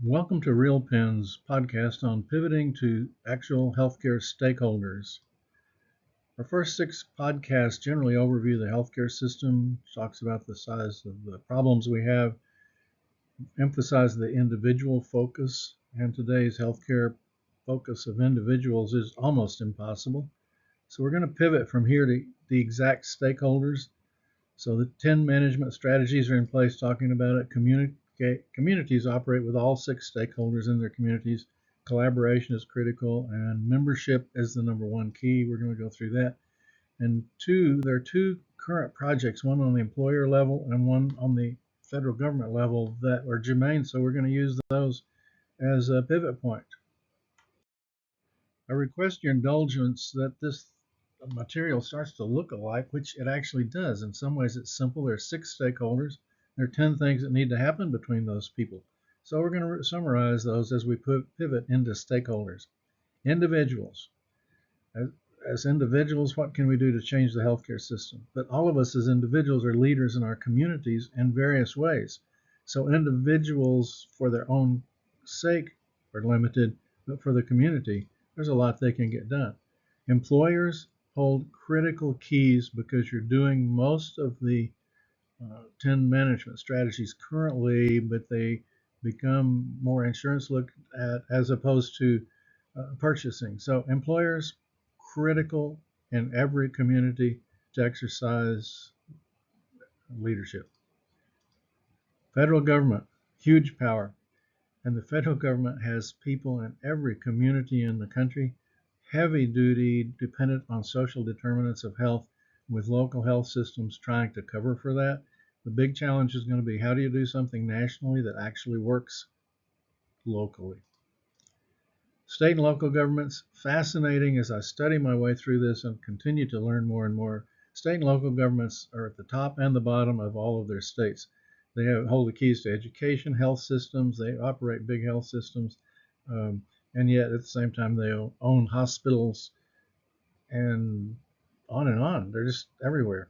Welcome to RealPHN's podcast on pivoting to actual healthcare stakeholders. Our first six podcasts generally overview the healthcare system, talks about the size of the problems we have, emphasize the individual focus, and today's healthcare focus of individuals is almost impossible. So we're going to pivot from here to the exact stakeholders. So the 10 management strategies are in place talking about it. Communities operate with all six stakeholders in their communities. Collaboration is critical, and membership is the number one key. We're going to go through that. And there are two current projects, one on the employer level and one on the federal government level that are germane, so we're going to use those as a pivot point. I request your indulgence that this material starts to look alike, which it actually does. In some ways, it's simple. There are six stakeholders. There are 10 things that need to happen between those people. So we're going to summarize those as we pivot into stakeholders. Individuals. As individuals, what can we do to change the healthcare system? But all of us as individuals are leaders in our communities in various ways. So individuals, for their own sake, are limited, but for the community, there's a lot they can get done. Employers hold critical keys because you're doing most of the 10 management strategies currently, but they become more insurance looked at as opposed to purchasing. So employers critical in every community to exercise leadership. Federal government, huge power. And the federal government has people in every community in the country, heavy duty, dependent on social determinants of health, with local health systems trying to cover for that. The big challenge is going to be, how do you do something nationally that actually works locally? State and local governments, fascinating as I study my way through this and continue to learn more and more. State and local governments are at the top and the bottom of all of their states. They hold the keys to education, health systems. They operate big health systems, and yet at the same time they own hospitals and on and on. They're just everywhere.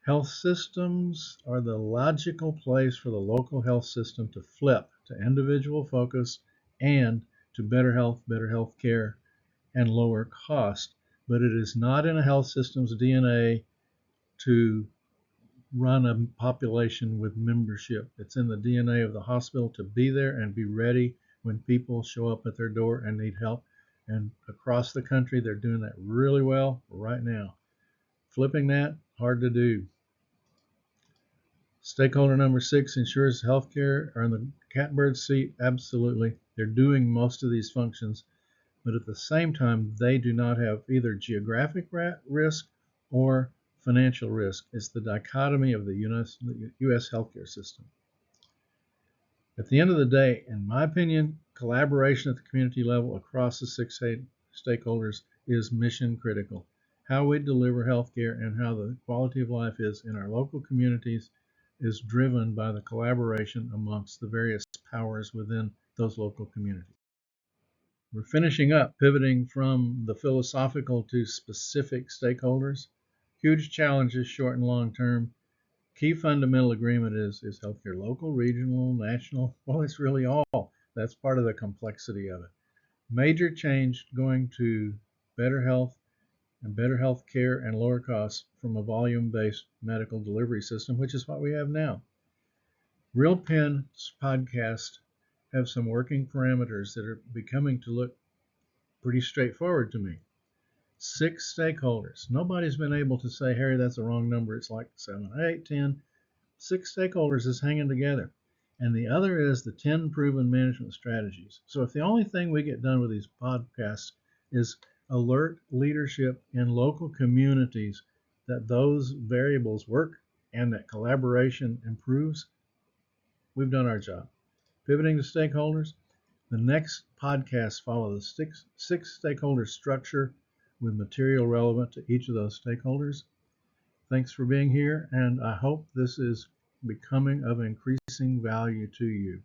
Health systems are the logical place for the local health system to flip to individual focus and to better health care, and lower cost. But it is not in a health system's DNA to run a population with membership. It's in the DNA of the hospital to be there and be ready when people show up at their door and need help. And across the country, they're doing that really well right now. Flipping that, hard to do. Stakeholder number 6 ensures healthcare are in the catbird seat. Absolutely. They're doing most of these functions, but at the same time, they do not have either geographic risk or financial risk. It's the dichotomy of the U.S. healthcare system. At the end of the day, in my opinion, collaboration at the community level across the six stakeholders is mission critical. How we deliver healthcare and how the quality of life is in our local communities is driven by the collaboration amongst the various powers within those local communities. We're finishing up, pivoting from the philosophical to specific stakeholders. Huge challenges, short and long term. Key fundamental agreement is healthcare local, regional, national? Well, it's really all. That's part of the complexity of it. Major change going to better health and better health care and lower costs from a volume-based medical delivery system, which is what we have now. RealPHN's podcast have some working parameters that are becoming to look pretty straightforward to me. 6 stakeholders. Nobody's been able to say, Harry, that's a wrong number. It's like 7, 8, 10. 6 stakeholders is hanging together. And the other is the 10 proven management strategies. So if the only thing we get done with these podcasts is alert leadership in local communities that those variables work and that collaboration improves, we've done our job. Pivoting to stakeholders, the next podcast follows the six stakeholder structure with material relevant to each of those stakeholders. Thanks for being here, and I hope this is becoming of increasing value to you.